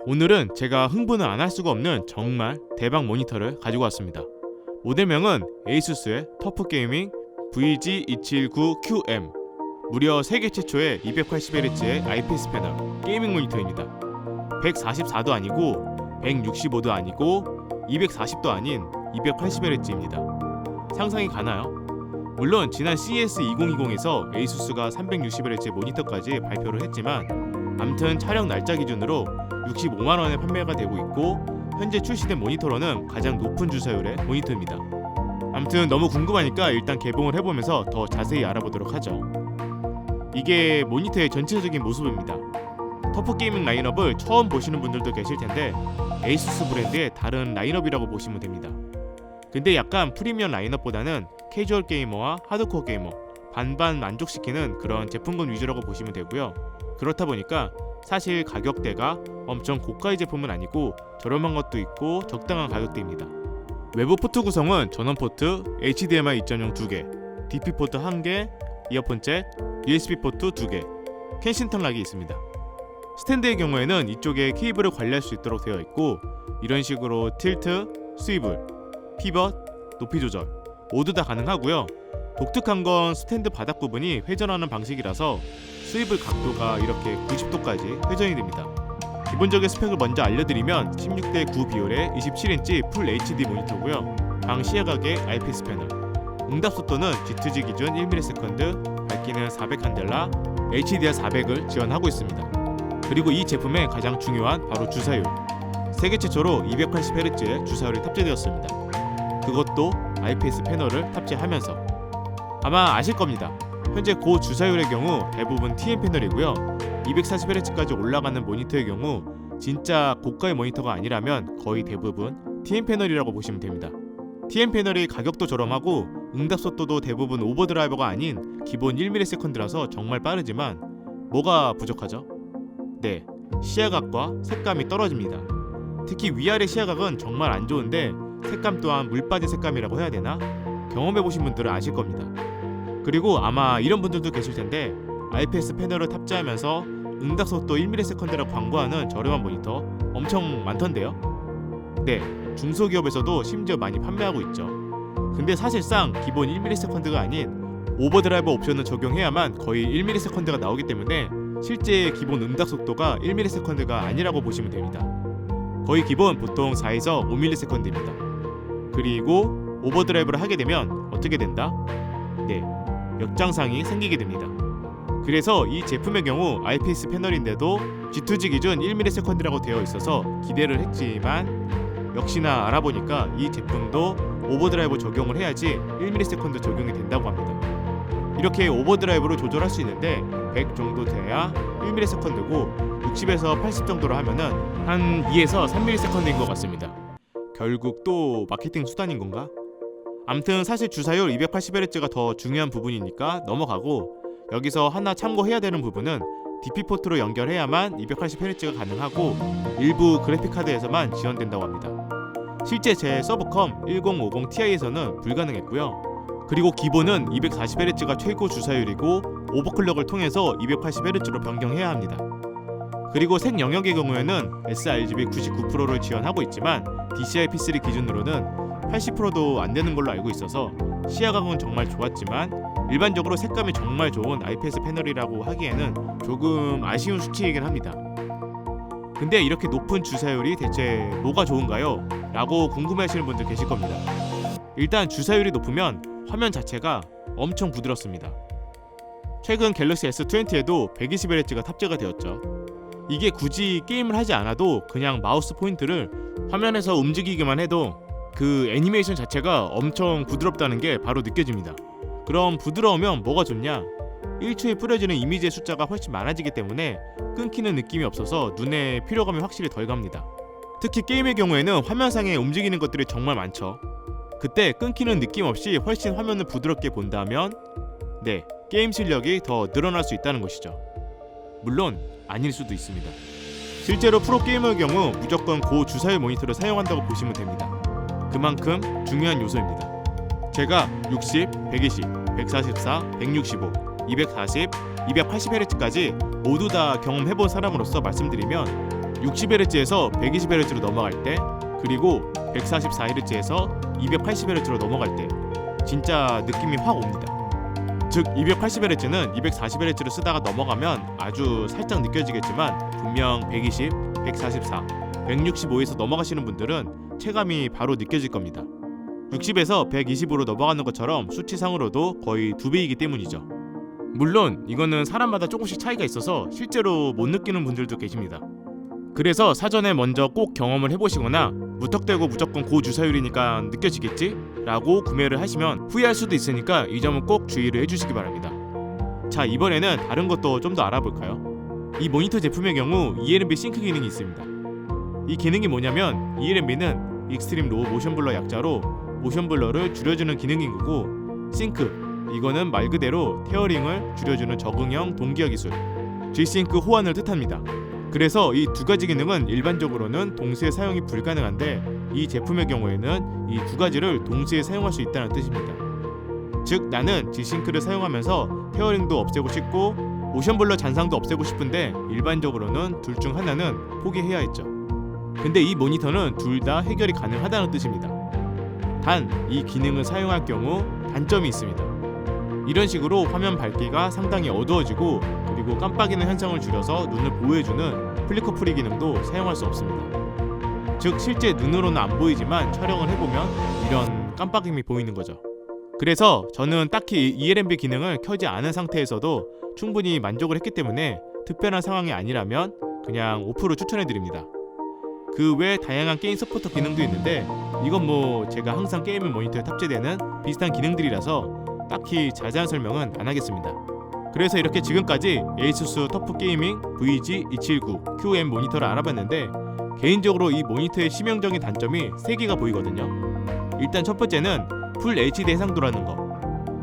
오늘은 제가 흥분을 안 할 수가 없는 정말 대박 모니터를 가지고 왔습니다. 모델명은 에이수스의 터프게이밍 VG279QM, 무려 세계 최초의 280Hz의 IPS 패널 게이밍 모니터입니다. 144도 아니고 165도 아니고 240도 아닌 280Hz입니다. 상상이 가나요? 물론 지난 CES 2020에서 에이수스가 360Hz 모니터까지 발표를 했지만 암튼 촬영 날짜 기준으로 65만원에 판매가 되고 있고 현재 출시된 모니터로는 가장 높은 주사율의 모니터입니다. 암튼 너무 궁금하니까 일단 개봉을 해보면서 더 자세히 알아보도록 하죠. 이게 모니터의 전체적인 모습입니다. 터프게이밍 라인업을 처음 보시는 분들도 계실 텐데 에이수스 브랜드의 다른 라인업이라고 보시면 됩니다. 근데 약간 프리미엄 라인업보다는 캐주얼 게이머와 하드코어 게이머 반반 만족시키는 그런 제품군 위주라고 보시면 되고요. 그렇다 보니까 사실 가격대가 엄청 고가의 제품은 아니고 저렴한 것도 있고 적당한 가격대입니다. 외부 포트 구성은 전원 포트, HDMI 2.0 2개, DP 포트 1개, 이어폰 잭, USB 포트 2개, 캔신 턴락이 있습니다. 스탠드의 경우에는 이쪽에 케이블을 관리할 수 있도록 되어 있고 이런 식으로 틸트, 스위블, 피벗, 높이 조절 모두 다 가능하고요. 독특한 건 스탠드 바닥 부분이 회전하는 방식이라서 스위블 각도가 이렇게 90도까지 회전이 됩니다. 기본적인 스펙을 먼저 알려드리면 16:9 비율의 27인치 풀 HD 모니터고요. 방시야각의 IPS 패널, 응답 속도는 G2G 기준 1ms, 밝기는 400 칸델라, HDR400을 지원하고 있습니다. 그리고 이 제품의 가장 중요한 바로 주사율, 세계 최초로 280Hz의 주사율이 탑재되었습니다. 그것도 IPS 패널을 탑재하면서. 아마 아실 겁니다. 현재 고주사율의 경우 대부분 TN 패널이고요. 240Hz까지 올라가는 모니터의 경우 진짜 고가의 모니터가 아니라면 거의 대부분 TN 패널이라고 보시면 됩니다. TN 패널이 가격도 저렴하고 응답 속도도 대부분 오버드라이버가 아닌 기본 1ms라서 정말 빠르지만 뭐가 부족하죠? 네, 시야각과 색감이 떨어집니다. 특히 위아래 시야각은 정말 안 좋은데 색감 또한 물 빠진 색감이라고 해야 되나? 경험해보신 분들은 아실 겁니다. 그리고 아마 이런 분들도 계실 텐데 IPS 패널을 탑재하면서 응답 속도 1ms라고 광고하는 저렴한 모니터 엄청 많던데요? 네, 중소기업에서도 심지어 많이 판매하고 있죠. 근데 사실상 기본 1ms가 아닌 오버드라이버 옵션을 적용해야만 거의 1ms가 나오기 때문에 실제 기본 응답 속도가 1ms가 아니라고 보시면 됩니다. 거의 기본 보통 4에서 5ms입니다. 그리고 오버드라이브를 하게 되면 어떻게 된다? 네, 역장상이 생기게 됩니다. 그래서 이 제품의 경우 IPS 패널인데도 G2G 기준 1ms라고 되어 있어서 기대를 했지만 역시나 알아보니까 이 제품도 오버드라이브 적용을 해야지 1ms 적용이 된다고 합니다. 이렇게 오버드라이브로 조절할 수 있는데 100 정도 돼야 1ms고 60에서 80 정도로 하면은 한 2에서 3ms인 것 같습니다. 결국 또 마케팅 수단인 건가? 암튼 사실 주사율 280Hz가 더 중요한 부분이니까 넘어가고 여기서 하나 참고해야 되는 부분은 DP 포트로 연결해야만 280Hz가 가능하고 일부 그래픽카드에서만 지원된다고 합니다. 실제 제 서브컴 1050ti에서는 불가능했고요. 그리고 기본은 240Hz가 최고 주사율이고 오버클럭을 통해서 280Hz로 변경해야 합니다. 그리고 색 영역의 경우에는 sRGB 99%를 지원하고 있지만 DCI-P3 기준으로는 80%도 안 되는 걸로 알고 있어서 시야각은 정말 좋았지만 일반적으로 색감이 정말 좋은 IPS 패널이라고 하기에는 조금 아쉬운 수치이긴 합니다. 근데 이렇게 높은 주사율이 대체 뭐가 좋은가요? 라고 궁금해하시는 분들 계실 겁니다. 일단 주사율이 높으면 화면 자체가 엄청 부드럽습니다. 최근 갤럭시 S20에도 120Hz가 탑재가 되었죠. 이게 굳이 게임을 하지 않아도 그냥 마우스 포인트를 화면에서 움직이기만 해도 그 애니메이션 자체가 엄청 부드럽다는 게 바로 느껴집니다. 그럼 부드러우면 뭐가 좋냐? 1초에 뿌려지는 이미지의 숫자가 훨씬 많아지기 때문에 끊기는 느낌이 없어서 눈에 피로감이 확실히 덜 갑니다. 특히 게임의 경우에는 화면상에 움직이는 것들이 정말 많죠. 그때 끊기는 느낌 없이 훨씬 화면을 부드럽게 본다면 네, 게임 실력이 더 늘어날 수 있다는 것이죠. 물론 아닐 수도 있습니다. 실제로 프로게이머의 경우 무조건 고주사율 모니터를 사용한다고 보시면 됩니다. 그만큼 중요한 요소입니다. 제가 60, 120, 144, 165, 240, 280Hz까지 모두 다 경험해본 사람으로서 말씀드리면 60Hz에서 120Hz로 넘어갈 때, 그리고 144Hz에서 280Hz로 넘어갈 때 진짜 느낌이 확 옵니다. 즉 280Hz는 240Hz를 쓰다가 넘어가면 아주 살짝 느껴지겠지만 분명 120, 144, 165에서 넘어가시는 분들은 체감이 바로 느껴질 겁니다. 60에서 120으로 넘어가는 것처럼 수치상으로도 거의 2배이기 때문이죠. 물론 이거는 사람마다 조금씩 차이가 있어서 실제로 못 느끼는 분들도 계십니다. 그래서 사전에 먼저 꼭 경험을 해보시거나 무턱대고 무조건 고주사율이니까 느껴지겠지? 라고 구매를 하시면 후회할 수도 있으니까 이 점은 꼭 주의를 해주시기 바랍니다. 자, 이번에는 다른 것도 좀 더 알아볼까요? 이 모니터 제품의 경우 ELNB 싱크 기능이 있습니다. 이 기능이 뭐냐면 ELNB는 익스트림 로우 모션 블러 약자로 모션 블러를 줄여주는 기능인 거고, 싱크, 이거는 말 그대로 테어링을 줄여주는 적응형 동기화 기술, G-Sync 호환을 뜻합니다. 그래서 이 두 가지 기능은 일반적으로는 동시에 사용이 불가능한데 이 제품의 경우에는 이 두 가지를 동시에 사용할 수 있다는 뜻입니다. 즉 나는 G-Sync를 사용하면서 테어링도 없애고 싶고 모션 블러 잔상도 없애고 싶은데 일반적으로는 둘 중 하나는 포기해야 했죠. 근데 이 모니터는 둘 다 해결이 가능하다는 뜻입니다. 단 이 기능을 사용할 경우 단점이 있습니다. 이런 식으로 화면 밝기가 상당히 어두워지고 그리고 깜빡이는 현상을 줄여서 눈을 보호해주는 플리커 프리 기능도 사용할 수 없습니다. 즉 실제 눈으로는 안 보이지만 촬영을 해보면 이런 깜빡임이 보이는 거죠. 그래서 저는 딱히 ELNB 기능을 켜지 않은 상태에서도 충분히 만족을 했기 때문에 특별한 상황이 아니라면 그냥 오프로 추천해드립니다. 그 외 다양한 게임 서포터 기능도 있는데 이건 뭐 제가 항상 게이밍 모니터에 탑재되는 비슷한 기능들이라서 딱히 자세한 설명은 안 하겠습니다. 그래서 이렇게 지금까지 ASUS 터프 게이밍 VG279 QM 모니터를 알아봤는데 개인적으로 이 모니터의 치명적인 단점이 3개가 보이거든요. 일단 첫 번째는 풀 HD 해상도라는 거.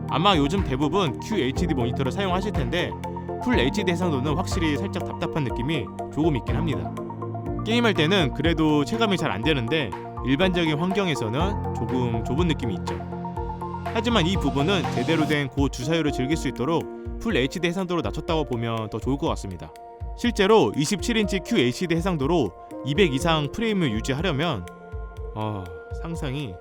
아마 요즘 대부분 QHD 모니터를 사용하실 텐데 풀 HD 해상도는 확실히 살짝 답답한 느낌이 조금 있긴 합니다. 게임할 때는 그래도 체감이 잘 안 되는데 일반적인 환경에서는 조금 좁은 느낌이 있죠. 하지만 이 부분은 제대로 된 고주사율을 즐길 수 있도록 풀 HD 해상도로 낮췄다고 보면 더 좋을 것 같습니다. 실제로 27인치 QHD 해상도로 200 이상 프레임을 유지하려면 상상이.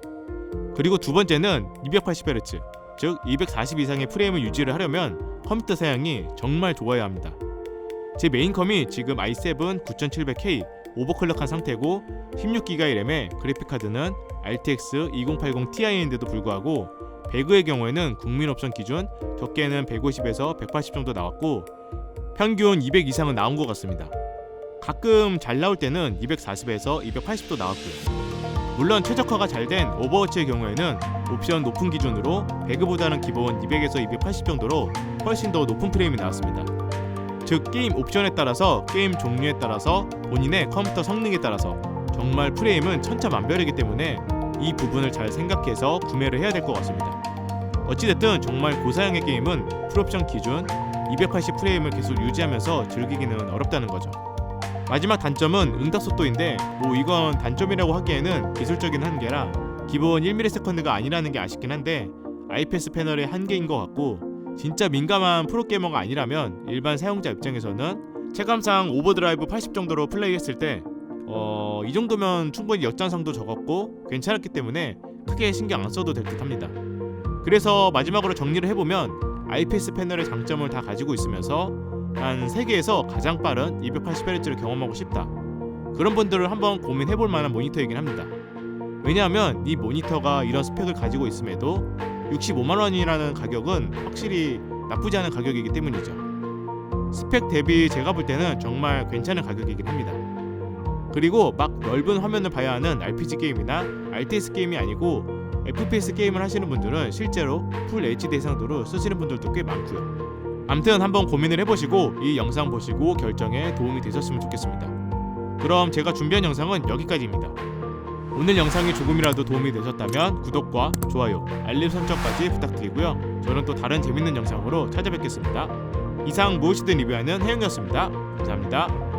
그리고 두 번째는 280Hz, 즉 240 이상의 프레임을 유지를 하려면 컴퓨터 사양이 정말 좋아야 합니다. 제 메인컴이 지금 i7 9700K 오버클럭한 상태고 16GB의 램에 그래픽카드는 RTX 2080 Ti인데도 불구하고 배그의 경우에는 국민 옵션 기준 적게는 150에서 180 정도 나왔고 평균 200 이상은 나온 것 같습니다. 가끔 잘 나올 때는 240에서 280도 나왔고요. 물론 최적화가 잘 된 오버워치의 경우에는 옵션 높은 기준으로 배그보다는 기본 200에서 280 정도로 훨씬 더 높은 프레임이 나왔습니다. 즉 게임 옵션에 따라서 게임 종류에 따라서 본인의 컴퓨터 성능에 따라서 정말 프레임은 천차만별이기 때문에 이 부분을 잘 생각해서 구매를 해야 될 것 같습니다. 어찌됐든 정말 고사양의 게임은 풀옵션 기준 280 프레임을 계속 유지하면서 즐기기는 어렵다는 거죠. 마지막 단점은 응답 속도인데 뭐 이건 단점이라고 하기에는 기술적인 한계라 기본 1ms가 아니라는 게 아쉽긴 한데 IPS 패널의 한계인 것 같고 진짜 민감한 프로게이머가 아니라면 일반 사용자 입장에서는 체감상 오버드라이브 80 정도로 플레이했을 때 이 정도면 충분히 역전상도 적었고 괜찮았기 때문에 크게 신경 안 써도 될 듯 합니다. 그래서 마지막으로 정리를 해보면 IPS 패널의 장점을 다 가지고 있으면서 한 세계에서 가장 빠른 280Hz를 경험하고 싶다, 그런 분들을 한번 고민해볼 만한 모니터이긴 합니다. 왜냐하면 이 모니터가 이런 스펙을 가지고 있음에도 65만원이라는 가격은 확실히 나쁘지 않은 가격이기 때문이죠. 스펙 대비 제가 볼 때는 정말 괜찮은 가격이긴 합니다. 그리고 막 넓은 화면을 봐야 하는 RPG 게임이나 RTS 게임이 아니고 FPS 게임을 하시는 분들은 실제로 풀 HD 해상도로 쓰시는 분들도 꽤 많고요. 암튼 한번 고민을 해보시고 이 영상 보시고 결정에 도움이 되셨으면 좋겠습니다. 그럼 제가 준비한 영상은 여기까지입니다. 오늘 영상이 조금이라도 도움이 되셨다면 구독과 좋아요, 알림 설정까지 부탁드리고요. 저는 또 다른 재밌는 영상으로 찾아뵙겠습니다. 이상 무엇이든 리뷰하는 혜영이었습니다. 감사합니다.